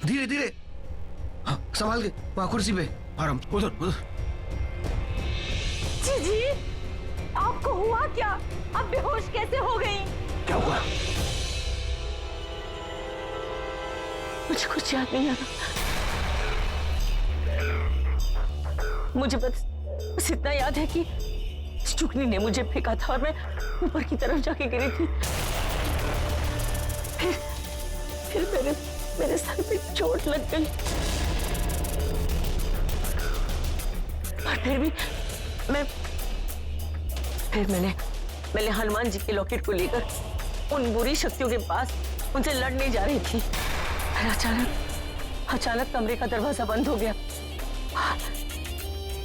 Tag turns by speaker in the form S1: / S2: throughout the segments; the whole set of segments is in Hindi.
S1: धीरे धीरे, हाँ, संभाल के, वहां कुर्सी पे आराम, उधर उधर।
S2: जी आपको हुआ क्या? आप बेहोश कैसे हो गई?
S1: क्या हुआ?
S2: मुझे कुछ याद नहीं आ रहा। मुझे बस इतना याद है कि चुकनी ने मुझे फेंका था और मैं ऊपर की तरफ जाके गिरी थी। फिर मेरे सर पे चोट लग गई और फिर भी मैंने हनुमान जी के लॉकेट को लेकर उन बुरी शक्तियों के पास उनसे लड़ने जा रही थी। फिर अचानक कमरे का दरवाजा बंद हो गया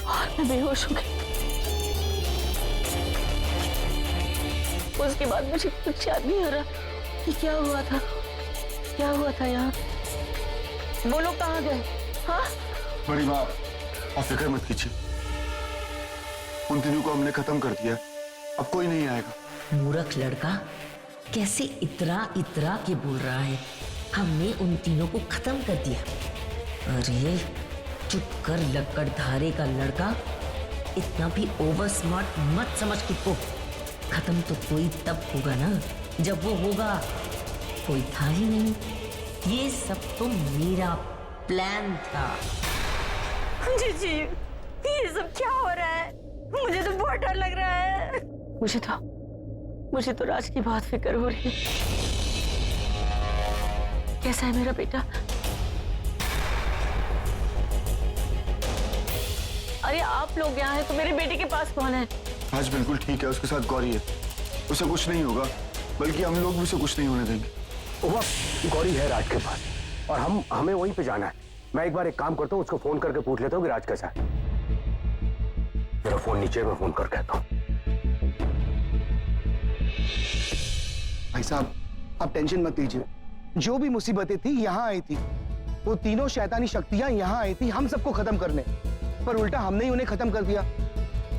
S2: और मैं बेहोश हो गई। उसके बाद मुझे कुछ याद नहीं आ रहा कि क्या हुआ था यहाँ। वो लोग कहाँ गए? हाँ
S3: बड़ी माँ, आप फिक्र मत कीजिए, उन तीनों को हमने खत्म कर दिया, अब कोई नहीं आएगा।
S4: मूर्ख लड़का, कैसे इतरा इतरा के बोल रहा है? हमने उन तीनों को खत्म कर दिया। अरे चुप कर लकड़धारे का लड़का, इतना भी ओवर स्मार्ट मत समझ खुद को। खत्म तो कोई तब होगा ना जब वो होगा, कोई था ही नहीं। ये सब तो मेरा प्लान था।
S2: जी ये सब क्या हो रहा है? मुझे तो बहुत डर लग रहा है। मुझे तो राज की बहुत फिक्र हो रही है। कैसा है मेरा बेटा? अरे आप लोग यहाँ हैं तो मेरे बेटे के पास कौन है?
S3: आज बिल्कुल ठीक है, उसके साथ गौरी है, उसे कुछ नहीं होगा, बल्कि हम लोग भी उसे कुछ नहीं होने देंगे।
S5: गौरी है राज के पास और हमें वहीं पे जाना है। मैं एक बार एक काम करता हूँ, उसको फोन करके पूछ लेता हूँ कि राज कैसा है। मेरा फोन नीचे, मैं फोन कर कहता हूँ।
S6: भाई साहब, आप टेंशन मत लीजिए, जो भी मुसीबतें थी यहाँ आई थी, वो तीनों शैतानी शक्तियां यहाँ आई थी हम सबको खत्म करने, पर उल्टा हमने ही उन्हें खत्म कर दिया।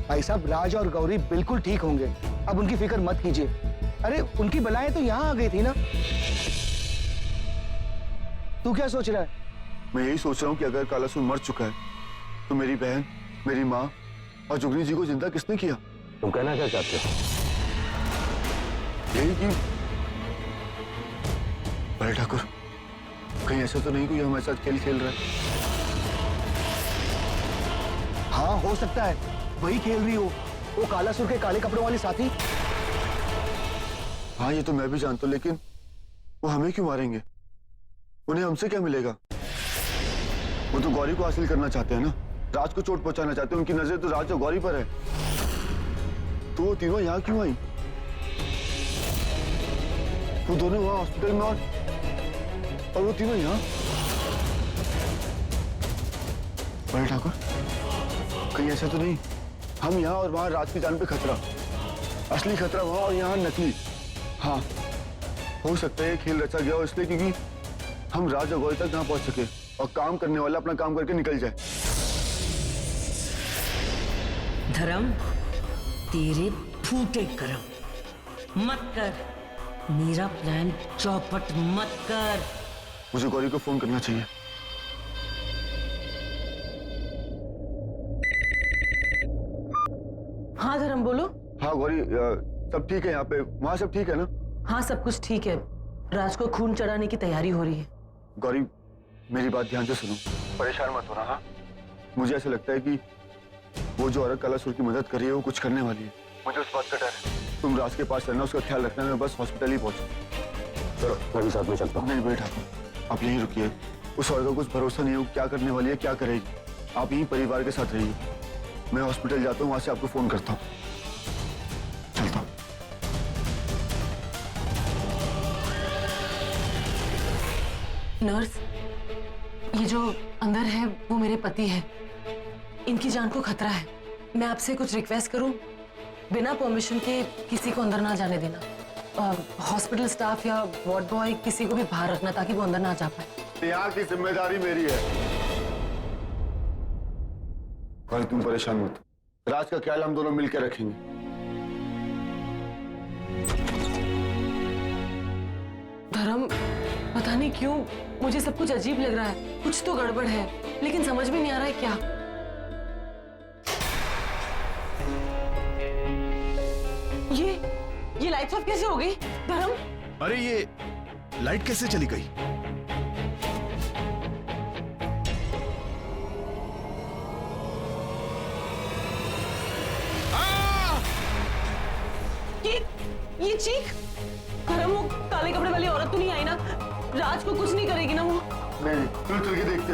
S6: भाई साहब, राज और गौरी बिल्कुल ठीक होंगे, अब उनकी फिक्र मत कीजिए। अरे उनकी बलाएं तो यहाँ आ गई थी ना। तू क्या सोच रहा है?
S3: मैं यही सोच रहा हूँ कि अगर कालासुर मर चुका है तो मेरी बहन, मेरी माँ और जुगनी जी को जिंदा किसने किया?
S5: तुम कहना क्या चाहते हो?
S3: यही कि बड़े ठाकुर, कहीं ऐसा तो नहीं कोई हमारे साथ खेल खेल रहा है?
S6: हाँ हो सकता है, वही खेल रही हो, वो कालासुर के काले कपड़ों वाली साथी।
S3: हाँ ये तो मैं भी जानता हूँ, लेकिन वो हमें क्यों मारेंगे? उन्हें हमसे क्या मिलेगा? वो तो गौरी को हासिल करना चाहते हैं ना, राज को चोट पहुंचाना चाहते हैं। उनकी नजर तो राज और गौरी पर है। तो वो तीनों यहाँ क्यों आई? वो दोनों वहां हॉस्पिटल में और वो तीनों यहाँ। बड़े ठाकुर, कहीं ऐसा तो नहीं हम यहाँ और वहां राज की जान पे खतरा, असली खतरा वहां और यहाँ नकली। हाँ हो सकता है खेल रचा गया हो इसलिए क्योंकि हम राज और गौरी तक ना पहुंच सके और काम करने वाला अपना काम करके निकल जाए।
S4: धर्म, तेरे फूटे करम मत कर, मेरा प्लान चौपट मत कर।
S3: मुझे गौरी को फोन करना चाहिए।
S2: हाँ धर्म बोलो।
S3: हाँ गौरी, सब ठीक है यहाँ पे? वहां सब ठीक है ना?
S2: हाँ सब कुछ ठीक है, राज को खून चढ़ाने की तैयारी हो रही है।
S3: गौरी मेरी बात ध्यान से सुनो, परेशान मत होना। हाँ मुझे ऐसा लगता है कि वो जो औरत कालासुर की मदद कर रही है वो कुछ करने वाली है। मुझे उस बात का डर है। तुम राज के पास रहना, उसका ख्याल रखना, मैं बस हॉस्पिटल ही पहुंचू।
S5: चलो मैं भी साथ में चलता हूँ।
S3: नहीं बेटा, आप यहीं रुकिए। उस औरत का कुछ भरोसा नहीं है, वो क्या करने वाली है, क्या करेगी। आप यहीं परिवार के साथ रहिए, मैं हॉस्पिटल जाता हूँ, वहां से आपको फोन करता हूँ। चलता हूँ।
S2: नर्स, ये जो अंदर है वो मेरे पति है, इनकी जान को खतरा है। मैं आपसे कुछ रिक्वेस्ट करूं, बिना परमिशन के किसी को अंदर ना जाने देना। हॉस्पिटल स्टाफ या वार्ड बॉय किसी को भी बाहर रखना ताकि वो अंदर ना जा पाए।
S3: यहाँ की जिम्मेदारी मेरी है। और तुम परेशान मत, राज का ख्याल हम दोनों मिलकर रखेंगे।
S2: धर्म, पता नहीं क्यों मुझे सब कुछ अजीब लग रहा है। कुछ तो गड़बड़ है, लेकिन समझ में नहीं आ रहा है क्या। ये लाइट्स ऑफ कैसे हो गई धर्म?
S7: अरे ये लाइट कैसे चली गई?
S2: ये चीख, धर्म वो काले कपड़े वाली औरत तो नहीं आई ना? राज को कुछ नहीं करेगी ना वो?
S3: नहीं, चल चल के देखते।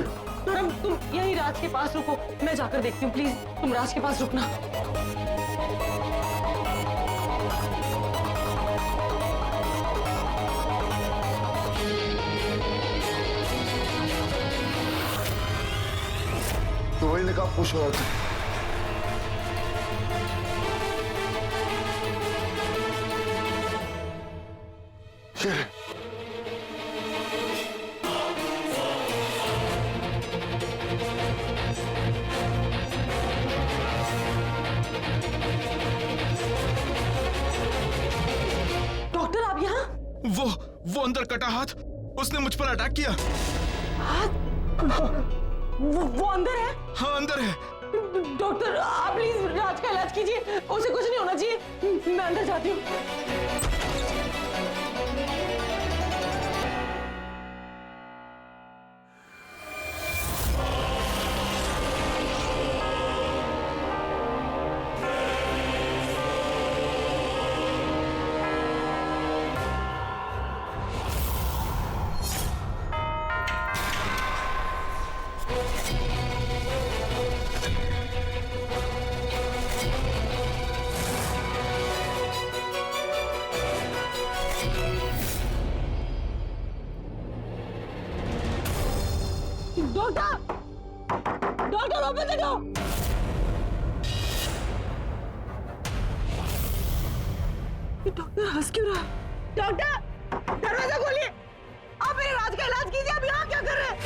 S2: धर्म तुम यही राज के पास रुको, मैं जाकर देखती हूँ। प्लीज तुम राज के पास रुकना।
S3: तो वही ने कहा खुश हो रहा था।
S2: डॉक्टर आप यहाँ?
S7: वो अंदर कटा हाथ, उसने मुझ पर अटैक किया।
S2: वो अंदर है?
S7: हाँ अंदर है।
S2: डॉक्टर आप प्लीज राज का इलाज कीजिए, उसे कुछ नहीं होना चाहिए। मैं अंदर जाती हूँ। Doctor open the door. Doctor हंस क्यों रहा? डॉक्टर दरवाजा खोलिए, आप मेरे राज का इलाज कीजिए। आप यहाँ क्या कर रहे हैं?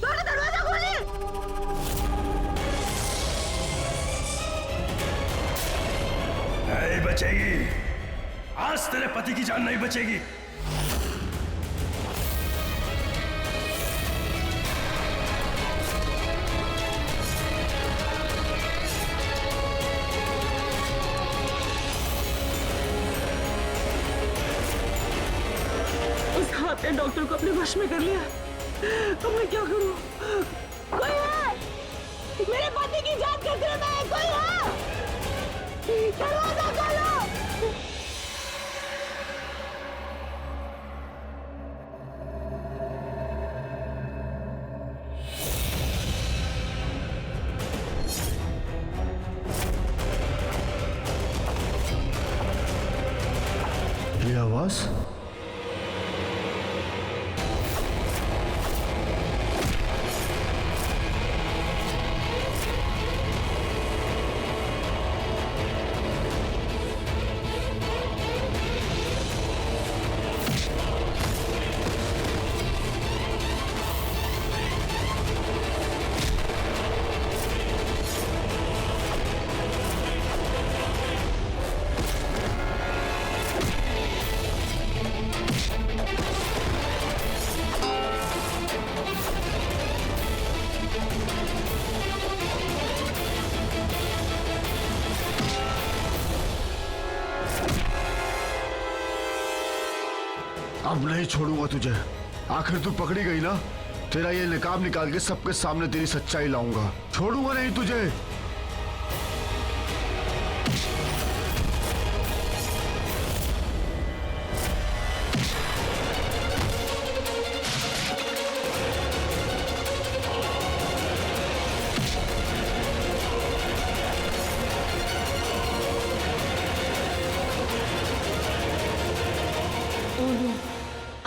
S2: डॉक्टर दरवाजा खोलिए।
S8: नहीं बचेगी, आज तेरे पति की जान नहीं बचेगी।
S2: डॉक्टर को अपने वश में कर लिया। अब मैं क्या करूं? कोई है? मेरे पति की जान खतरे में है। कोई है? दरवाजा खोलो।
S3: ये आवाज अब नहीं छोड़ूंगा तुझे। आखिर तू पकड़ी गई ना, तेरा ये निकाब निकाल के सबके सामने तेरी सच्चाई लाऊंगा। छोड़ूंगा नहीं तुझे।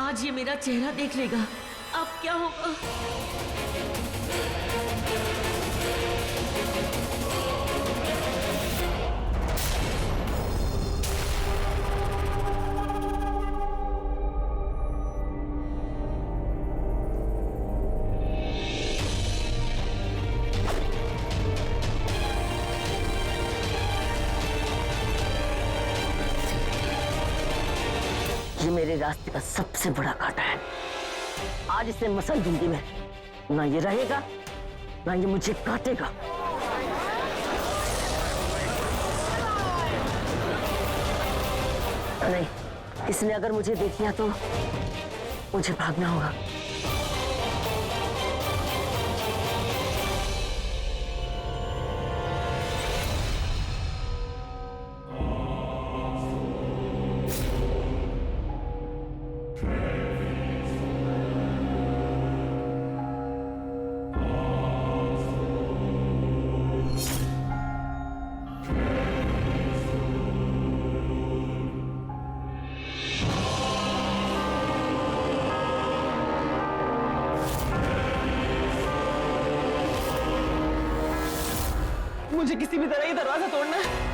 S4: आज ये मेरा चेहरा देख लेगा, अब क्या होगा? ये मेरे रास्ते का सबसे बड़ा कांटा है। आज इसे मसल दूंगी मैं, ना ये रहेगा ना ये मुझे काटेगा। नहीं, इसने अगर मुझे देख लिया तो मुझे भागना होगा।
S2: मुझे किसी भी तरह ये दरवाजा तोड़ना है।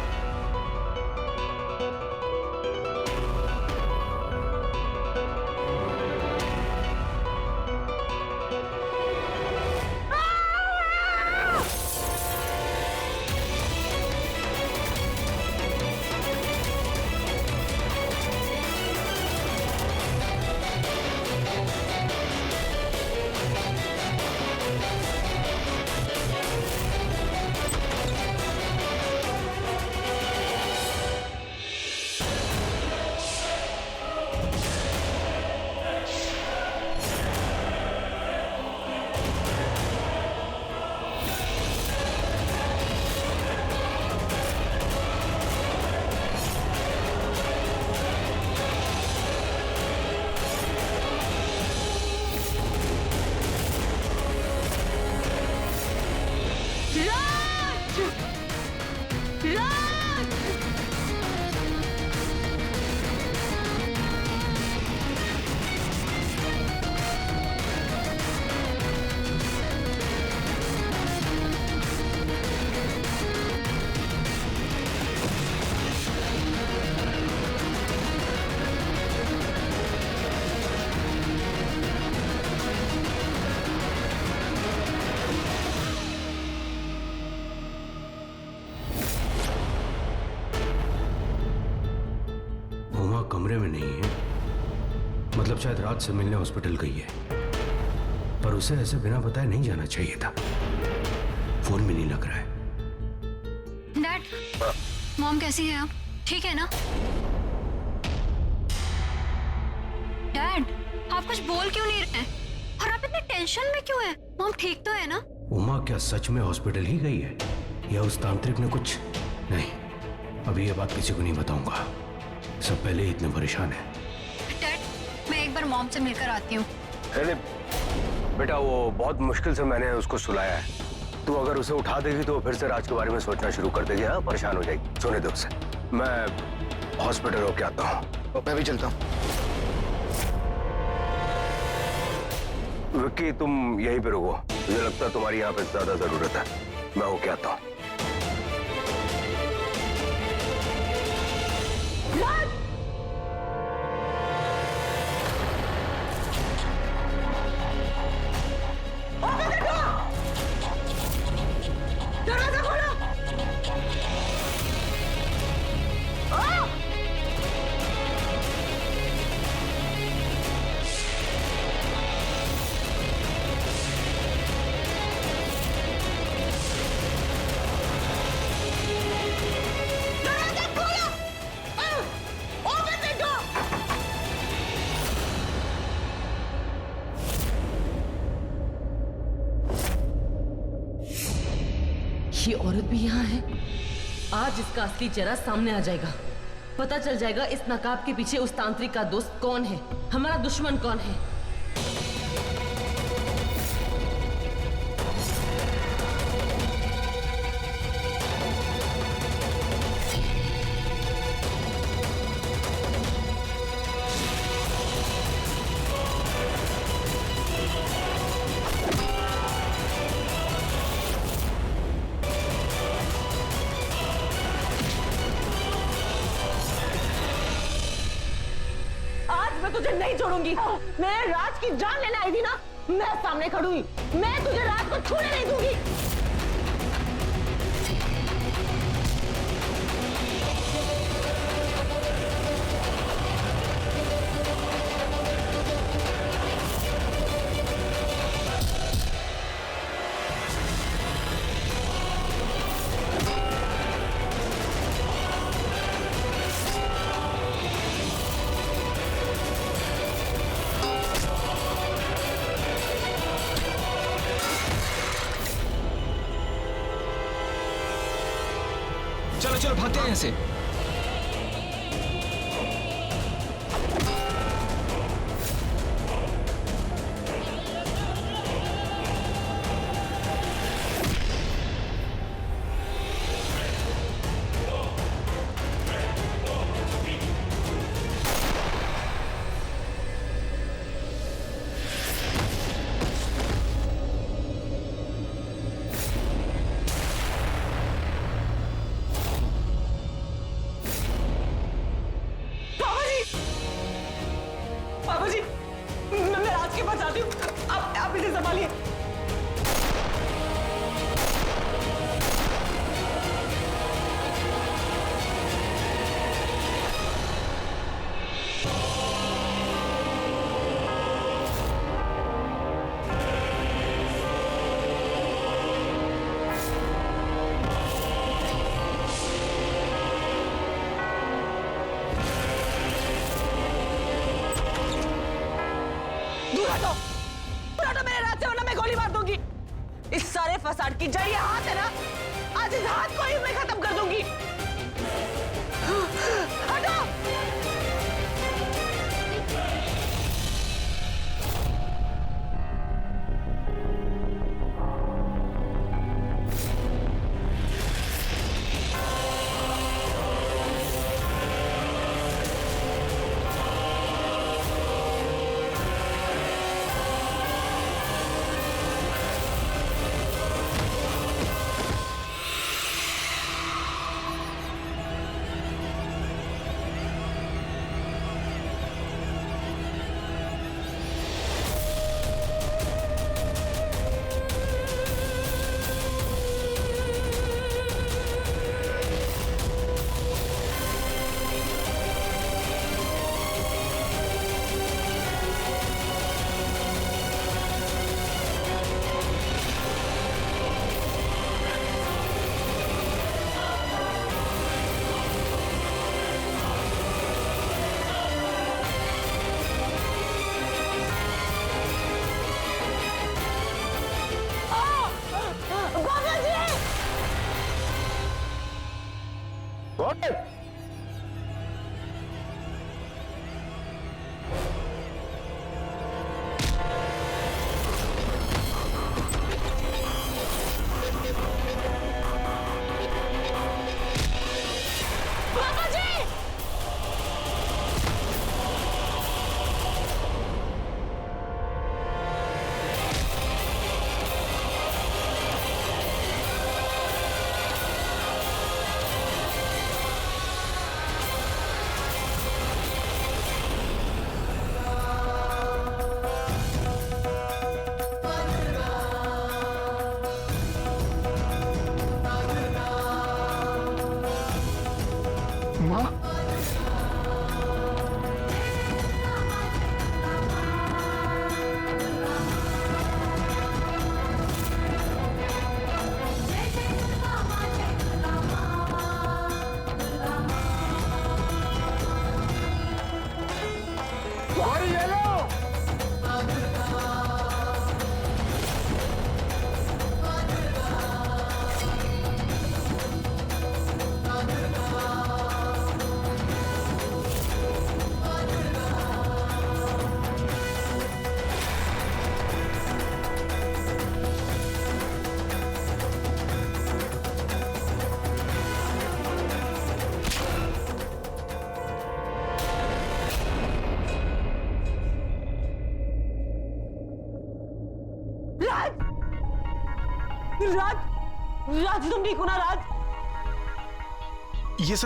S5: कमरे में नहीं है, मतलब शायद रात से मिलने हॉस्पिटल गई है, पर उसे ऐसे बिना बताए नहीं जाना चाहिए था। फोन भी नहीं लग रहा है।
S9: डैड, मॉम कैसी है? आप ठीक है ना? डैड, आप कुछ बोल क्यों नहीं रहे? और आप इतने टेंशन में क्यों है? मॉम ठीक तो है ना?
S5: उमा क्या सच में हॉस्पिटल ही गई है या उस तांत्रिक ने कुछ? नहीं, अभी ये बात किसी को नहीं बताऊंगा। सब पहले ही इतने परेशान है।
S9: डैड, मैं एक बार मॉम से मिलकर आती हूँ।
S5: अरे बेटा, वो बहुत मुश्किल से मैंने उसको सुलाया है। तू अगर उसे उठा देगी तो फिर से राज के बारे में सोचना शुरू कर देगी। हाँ, परेशान हो जाएगी। सोने दे उसे। मैं हॉस्पिटल होके आता हूँ।
S3: मैं भी चलता हूँ।
S5: विक्की, तुम यहीं पे रुको। मुझे लगता है तुम्हारी यहाँ पे ज्यादा जरूरत है। मैं होके आता हूँ।
S2: ये औरत भी यहाँ है। आज इसका असली चेहरा सामने आ जाएगा। पता चल जाएगा इस नकाब के पीछे उस तांत्रिक का दोस्त कौन है, हमारा दुश्मन कौन है। मैं तुझे नहीं छोड़ूंगी। मैं राज की जान लेने आई थी ना, मैं सामने खड़ूंगी। मैं तुझे राज को छूने नहीं दूंगी।
S1: चलो भागते हैं यहाँ से।
S2: पापा जी, मैं राज के पास आती हूँ, आप इसे संभालिए। दूर हटो, दूर हटो मेरे राज से, वरना मैं गोली मार दूंगी। इस सारे फसाद की जड़ ये हाथ है ना, आज इस हाथ को ही मैं खत्म कर दूंगी। हटो। राज, राज तुम ठीक हो ना राज?
S7: ये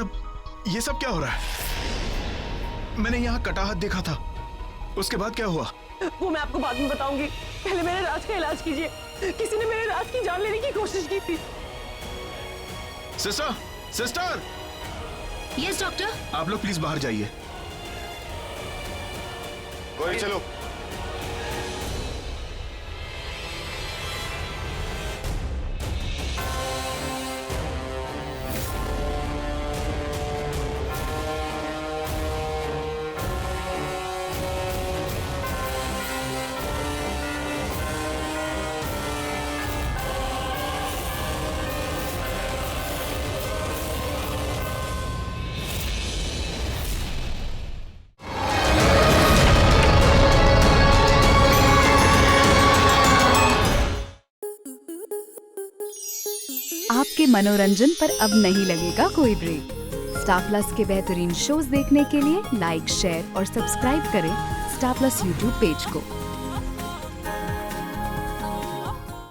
S7: सब क्या हो रहा है? मैंने यहाँ कटाहत देखा था, उसके बाद क्या हुआ?
S2: वो मैं आपको बाद में बताऊंगी, पहले मेरे राज का इलाज कीजिए। किसी ने मेरे राज की जान लेने की कोशिश की थी।
S7: Sister, sister!
S9: Yes doctor.
S7: आप लोग प्लीज बाहर जाइए।
S3: चलो।
S10: आपके मनोरंजन पर अब नहीं लगेगा कोई ब्रेक। स्टार प्लस के बेहतरीन शोज देखने के लिए लाइक, शेयर और सब्सक्राइब करें स्टार प्लस यूट्यूब पेज को।